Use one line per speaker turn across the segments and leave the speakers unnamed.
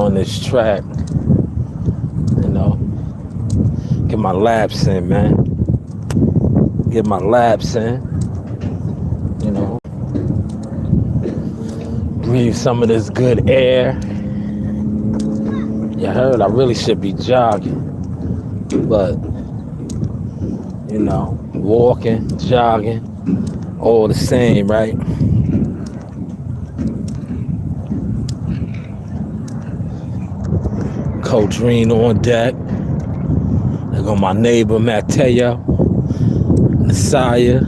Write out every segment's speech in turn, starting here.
on this track, you know, get my laps in, man. Get my laps in, you know, breathe some of this good air. You heard I really should be jogging, but, you know, walking, jogging, all the same, right? Coach Reen on deck. There go my neighbor Mateo, Nasiah,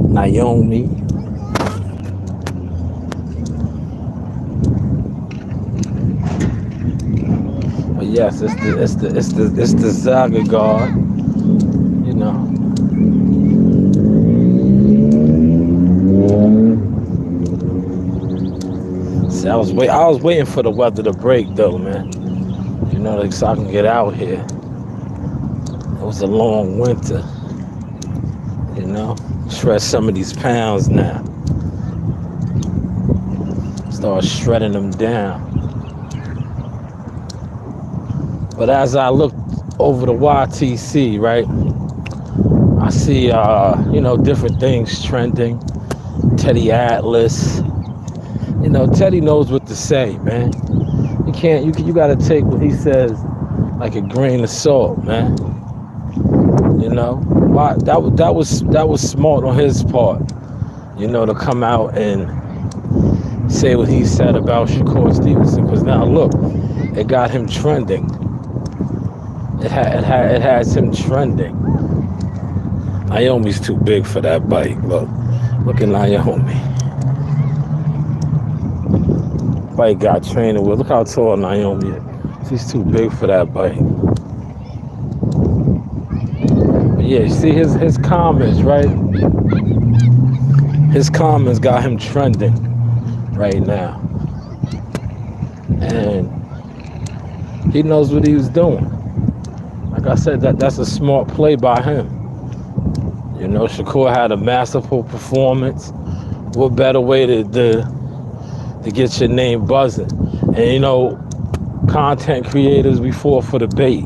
Naomi. But yes, it's the Zaga guard, you know. See, I was waiting for the weather to break though, man. You know, like, so I can get out here. It was a long winter, you know. Shred some of these pounds now. Start shredding them down. But as I look over the YTC, right, I see, you know, different things trending. Teddy Atlas. You know, Teddy knows what to say, man. You gotta take what he says like a grain of salt, man. You know, that was smart on his part, you know, to come out and say what he said about Shakur Stevenson. Because now look, it got him trending. It has him trending. Naomi's too big for that bike. Look at Naomi. Bike got training with. Look how tall Naomi is. She's too big for that bike. But yeah, you see his comments, right? His comments got him trending right now. And he knows what he was doing. Like I said, that's a smart play by him. You know, Shakur had a masterful performance. What better way to get your name buzzing? And you know, content creators, we fall for the bait,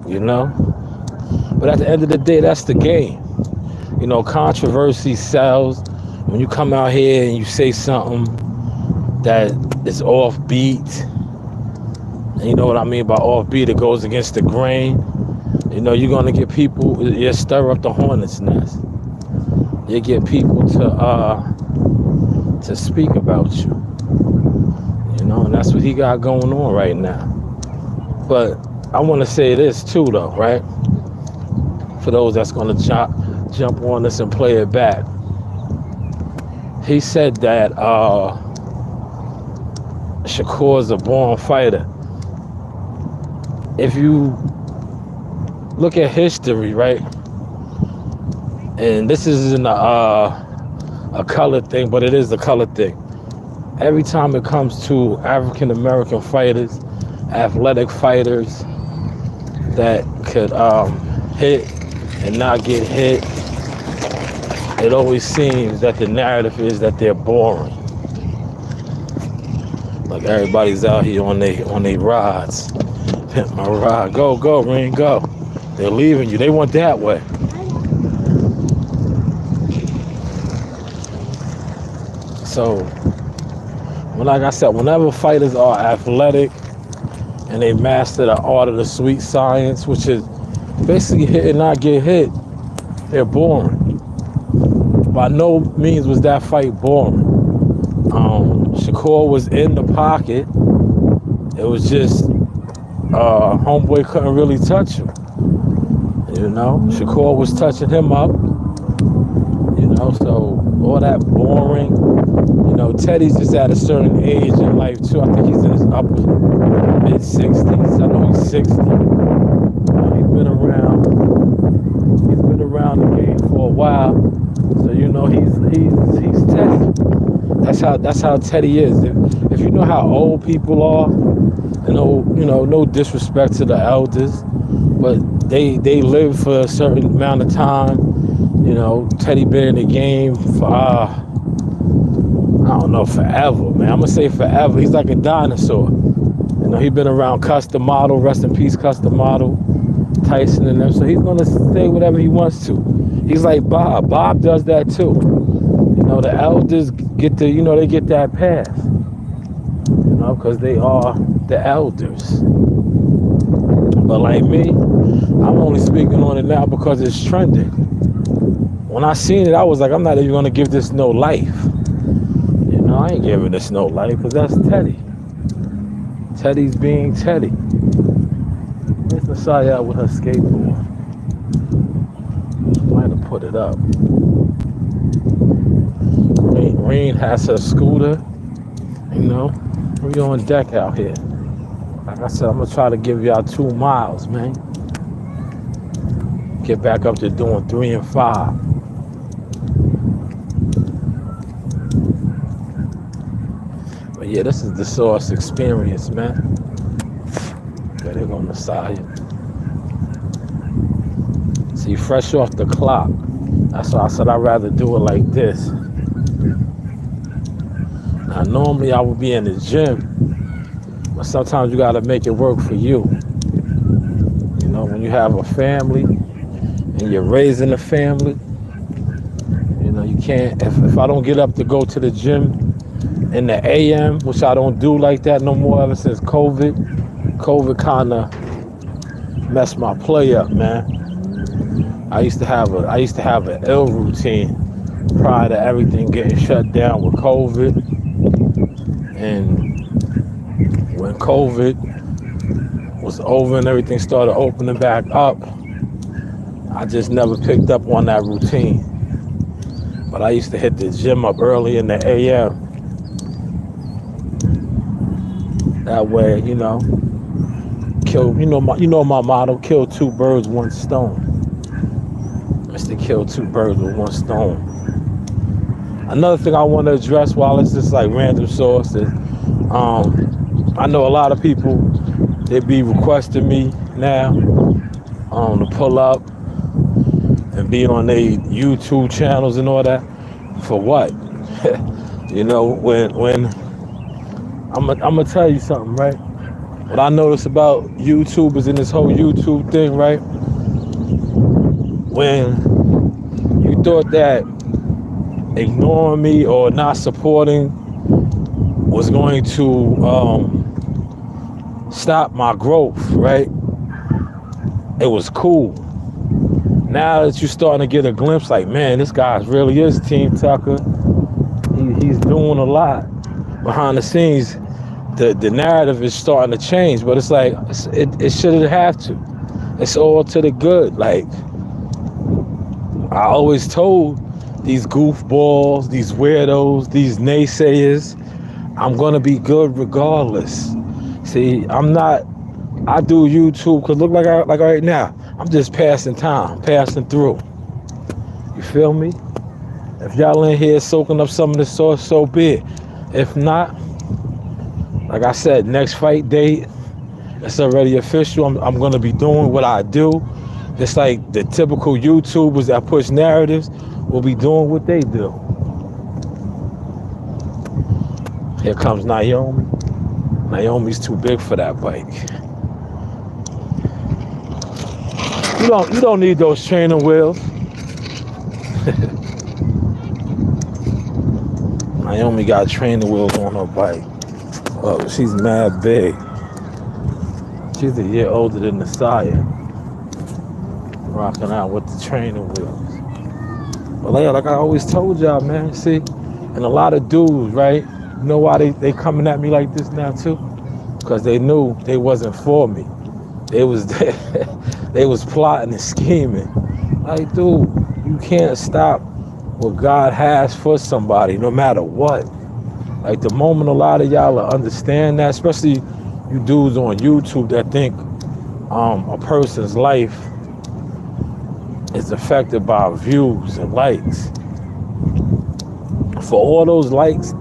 you know? But at the end of the day, that's the game. You know, controversy sells. When you come out here and you say something that is offbeat, and you know what I mean by offbeat, it goes against the grain, you know, you're gonna get people, you stir up the hornet's nest. You get people to speak about you. You know, and that's what he got going on right now. But I want to say this too, though, right? For those that's going to jump on this and play it back. He said that Shakur's a born fighter. If you look at history, right? And this isn't a colored thing, but it is a colored thing. Every time it comes to African American fighters, athletic fighters that could hit and not get hit, it always seems that the narrative is that they're boring. Like everybody's out here on they rides. Pimp my ride. Go, Ring, go. They're leaving you. They went that way. So, like I said, whenever fighters are athletic and they master the art of the sweet science, which is basically hit and not get hit, they're boring. By no means was that fight boring. Shakur was in the pocket. It was just homeboy couldn't really touch him. You know, Shakur was touching him up. You know, so all that boring. You know, Teddy's just at a certain age in life too. I think he's in his upper mid-60s. I know he's 60. He's been around the game for a while. So you know he's Teddy. That's how Teddy is. If you know how old people are, no disrespect to the elders, but they live for a certain amount of time. You know, Teddy been in the game for I don't know, forever, man. I'm gonna say forever. He's like a dinosaur. You know, he been around Custom Model, rest in peace, Custom Model, Tyson and them. So he's gonna say whatever he wants to. He's like Bob. Bob does that too. You know, the elders get the, they get that pass. You know, because they are the elders. But like me, I'm only speaking on it now because it's trending. When I seen it, I was like, I'm not even gonna give this no life. You know, I ain't giving this no life because that's Teddy. Teddy's being Teddy. Where's Messiah with her skateboard? Might have put it up. Reen has her scooter. You know, we on deck out here. Like I said, I'm gonna try to give y'all 2 miles, man. Get back up to doing 3 and 5. But yeah, this is the Source experience, man. Yeah, they're on the side. See, fresh off the clock. That's why I said I'd rather do it like this. Now, normally I would be in the gym, but sometimes you gotta make it work for you. You know, when you have a family and you're raising a family, you know, you can't, if I don't get up to go to the gym in the AM, which I don't do like that no more ever since COVID kind of messed my play up, man. I used to have an ill routine prior to everything getting shut down with COVID. And when COVID was over and everything started opening back up, I just never picked up on that routine. But I used to hit the gym up early in the AM. That way, you know, my motto, kill 2 birds, 1 stone. It's to kill 2 birds with 1 stone. Another thing I want to address while it's just like random sources, I know a lot of people, they be requesting me now to pull up and be on their YouTube channels and all that. For what? You know, when I'm gonna tell you something, right? What I notice about YouTubers in this whole YouTube thing, right? When you thought that ignoring me or not supporting was going to stop my growth, right? It was cool. Now that you're starting to get a glimpse, like, man, this guy really is Team Tucker. He's doing a lot behind the scenes. The narrative is starting to change, but it's like it shouldn't have to. It's all to the good. Like, I always told these goofballs, these weirdos, these naysayers, I'm gonna be good regardless. See, I do YouTube because look like right now, I'm just passing time, passing through. You feel me? If y'all in here soaking up some of the sauce, so be it. If not, like I said, next fight date, it's already official. I'm gonna be doing what I do. Just like the typical YouTubers that push narratives will be doing what they do. Here comes Naomi. Naomi's too big for that bike. You don't need those training wheels. Naomi got training wheels on her bike. Oh, she's mad big. She's a year older than Messiah. Rocking out with the training wheels. But like I always told y'all, man, see, and a lot of dudes, right? You know why they coming at me like this now too? Because they knew they wasn't for me. They was plotting and scheming. Like, dude, you can't stop what God has for somebody, no matter what. Like, the moment a lot of y'all understand that, especially you dudes on YouTube that think a person's life is affected by views and likes. For all those likes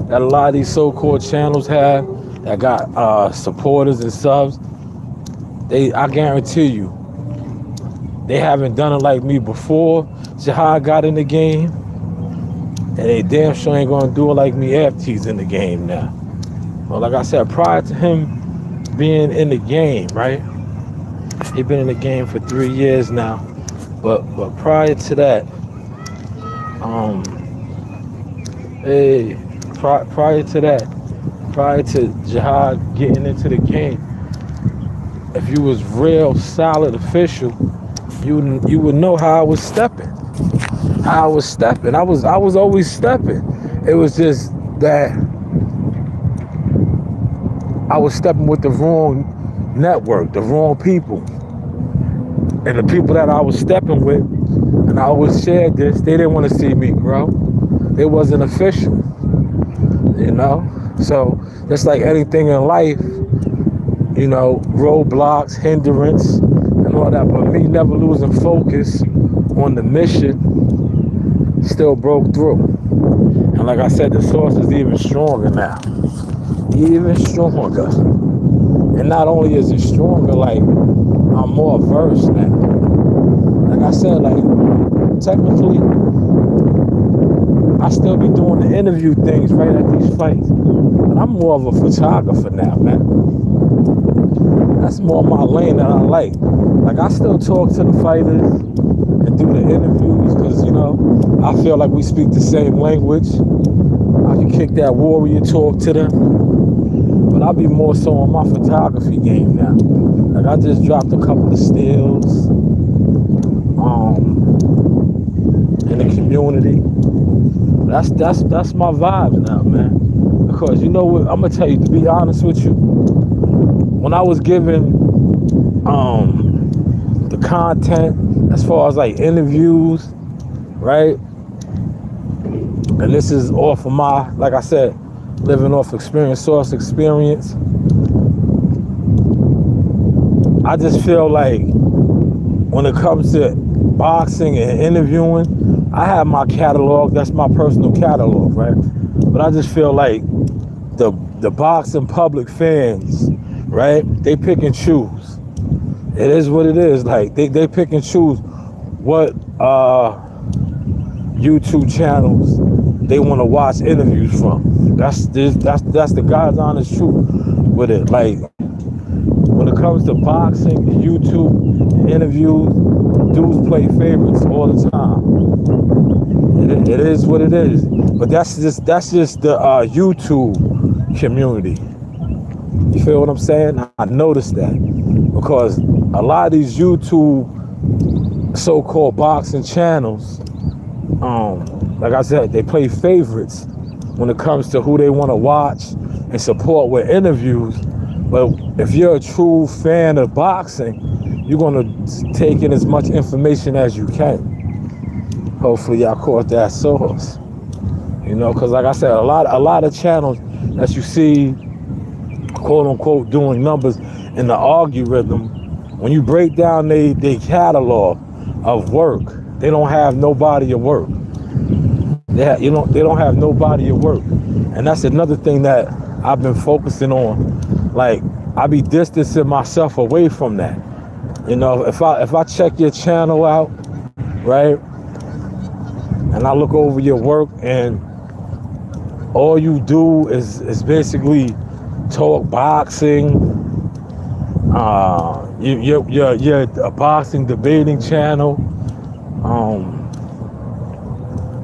that a lot of these so-called channels have that got supporters and subs, I guarantee you, they haven't done it like me before. See how I got in the game? And they damn sure ain't gonna do it like me after he's in the game now. Well, like I said, prior to him being in the game, right? He been in the game for 3 years now. But prior to that, hey, prior to that, prior to Jihad getting into the game, if you was real solid official, you would know how I was stepping. How I was stepping. I was always stepping. It was just that I was stepping with the wrong network, the wrong people. And the people that I was stepping with, and I always shared this, they didn't want to see me grow. It wasn't official, you know? So just like anything in life, you know, roadblocks, hindrance, and all that, but me never losing focus on the mission, still broke through. And like I said, the source is even stronger now. Even stronger. And not only is it stronger, like, I'm more versed now. Like I said, like, technically, I still be doing the interview things right at these fights. But I'm more of a photographer now, man. That's more my lane that I like. Like, I still talk to the fighters and do the interviews because, you know, I feel like we speak the same language. I can kick that warrior talk to them. But I'll be more so on my photography game now. Like, I just dropped a couple of stills in the community. That's my vibes now, man. Because, you know what, I'm gonna tell you, to be honest with you, when I was given the content as far as like interviews, right? And this is off of my, like I said, living off experience, source experience. I just feel like when it comes to boxing and interviewing, I have my catalog. That's my personal catalog, right? But I just feel like the boxing public fans, right? They pick and choose. It is what it is. Like they pick and choose what YouTube channels they want to watch interviews from. That's the God's honest truth with it. Like, when it comes to boxing and YouTube interviews, dudes play favorites all the time. It is what it is. But that's just the YouTube community. You feel what I'm saying? I noticed that because a lot of these YouTube so-called boxing channels, like I said, they play favorites when it comes to who they want to watch and support with interviews. But if you're a true fan of boxing, you're going to take in as much information as you can. Hopefully y'all caught that source. You know, because like I said, a lot of channels that you see, quote unquote, doing numbers in the algorithm, when you break down they catalog of work, they don't have no body of work. They don't have no body of work. And that's another thing that I've been focusing on. Like, I be distancing myself away from that. You know, if I check your channel out, right, and I look over your work and all you do is basically talk boxing, you're a boxing debating channel.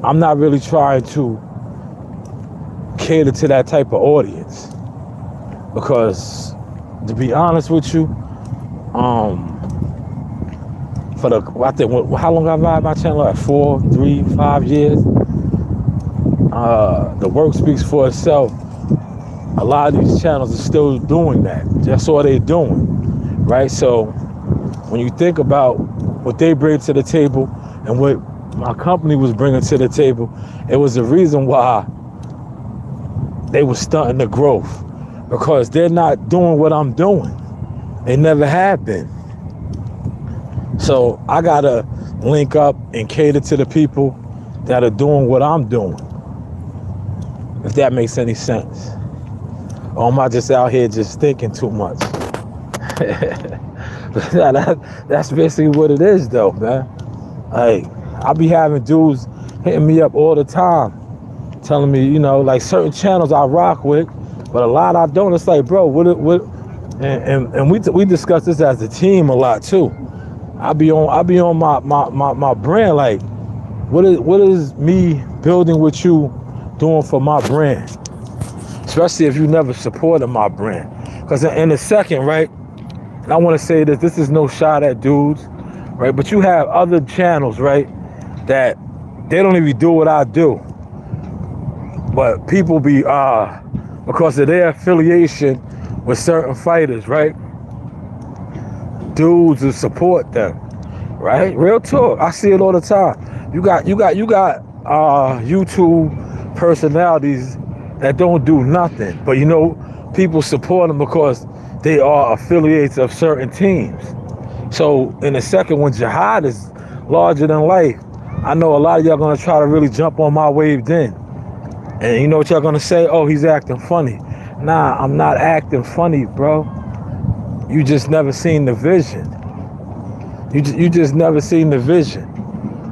I'm not really trying to cater to that type of audience because, to be honest with you, I think, how long have I had my channel? Like 4, 3, 5 years. The work speaks for itself. A lot of these channels are still doing that. That's all they're doing, right? So when you think about what they bring to the table and what my company was bringing to the table, it was the reason why they were stunting the growth, because they're not doing what I'm doing. They never have been. So I gotta link up and cater to the people that are doing what I'm doing, if that makes any sense. Or am I just out here just thinking too much? That's basically what it is though, man. Like, I be having dudes hitting me up all the time telling me, you know, like certain channels I rock with, but a lot I don't. It's like, bro, what? And we discuss this as a team a lot too. I be on my brand, like, what is me building with you doing for my brand? Especially if you never supported my brand. Because in a second, right, and I want to say that this is no shot at dudes, right, but you have other channels, right, that they don't even do what I do. But people be, because of their affiliation with certain fighters, right, dudes who support them, right? Real talk. I see it all the time. You got YouTube personalities that don't do nothing, but you know, people support them because they are affiliates of certain teams. So in a second, when Jihad is larger than life, I know a lot of y'all gonna try to really jump on my wave then. And you know what y'all gonna say? Oh, he's acting funny. Nah, I'm not acting funny, bro. You just never seen the vision. You just never seen the vision.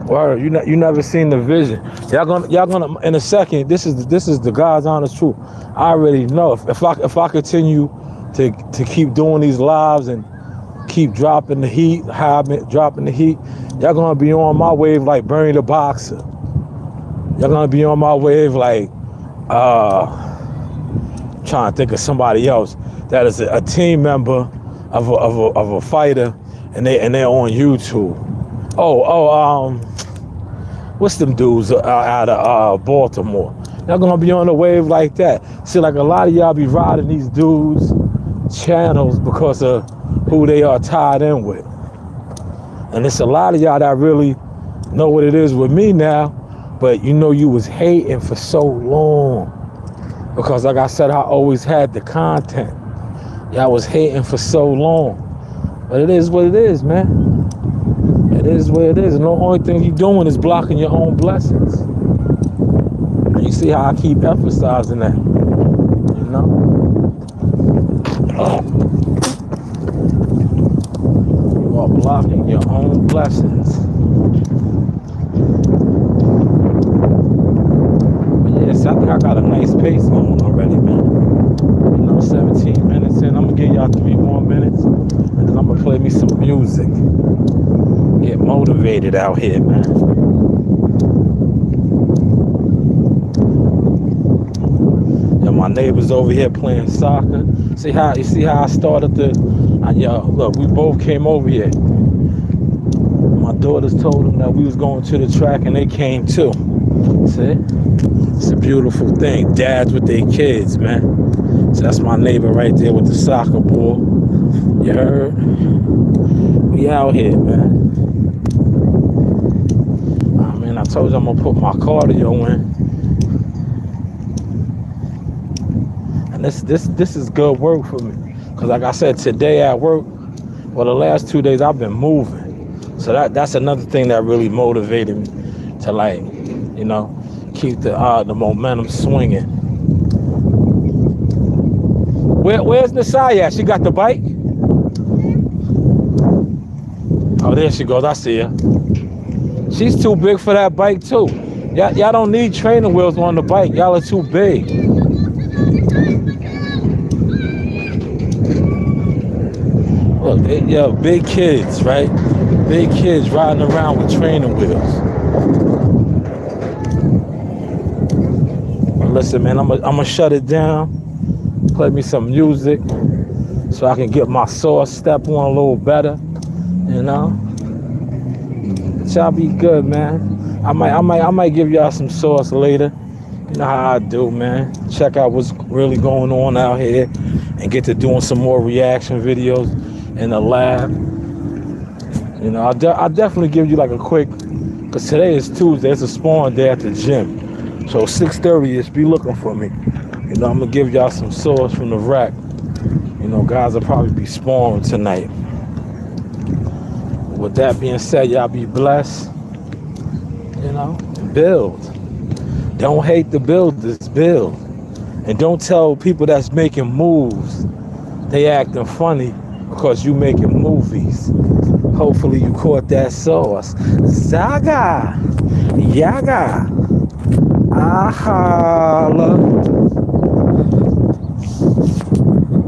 Or you never seen the vision. Y'all gonna in a second. This is the God's honest truth. I already know if I continue to keep doing these lives and keep dropping the heat, how I've been dropping the heat, y'all gonna be on my wave like Bernie the Boxer. Y'all gonna be on my wave like trying to think of somebody else that is a team member of a fighter, and they're on YouTube. What's them dudes out of Baltimore? Y'all gonna be on the wave like that. See, like a lot of y'all be riding these dudes' channels because of who they are tied in with. And it's a lot of y'all that really know what it is with me now, but you know you was hating for so long. Because like I said, I always had the content. Y'all was hating for so long. But it is what it is, man. It is what it is. And the only thing you're doing is blocking your own blessings. And you see how I keep emphasizing that, you know? You are blocking your own blessings. But yes, I think I got a nice pace going already, man. You know, 17 minutes in. I'm gonna give y'all 3 more minutes, and then I'm gonna play me some music. Get motivated out here, man. Yeah, my neighbors over here playing soccer. You see how I started look, we both came over here. My daughters told them that we was going to the track, and they came too. See? It's a beautiful thing. Dads with their kids, man. So that's my neighbor right there with the soccer ball. You heard? We out here, man. I told you I'm gonna put my cardio in. And this is good work for me. Cause like I said, today at work, well, the last 2 days I've been moving. So that's another thing that really motivated me to, like, you know, keep the momentum swinging. Where's Nasaya at? She got the bike? Oh, there she goes. I see her. She's too big for that bike too. Y'all don't need training wheels on the bike. Y'all are too big. Look, big kids, right? Big kids riding around with training wheels. But listen, man, I'm gonna shut it down. Play me some music so I can get my sauce step on a little better. You know. Y'all be good, man. I might give y'all some sauce later. You know how I do, man. Check out what's really going on out here and get to doing some more reaction videos in the lab. You know, I'll definitely give you like a quick, because today is Tuesday. It's a sparring day at the gym. So 6:30ish, be looking for me. You know, I'm going to give y'all some sauce from the rack. You know, guys will probably be sparring tonight. With that being said, y'all be blessed. You know, build. Don't hate the builders, build. And don't tell people that's making moves they acting funny because you making movies. Hopefully you caught that sauce. Zaga, yaga. I holla.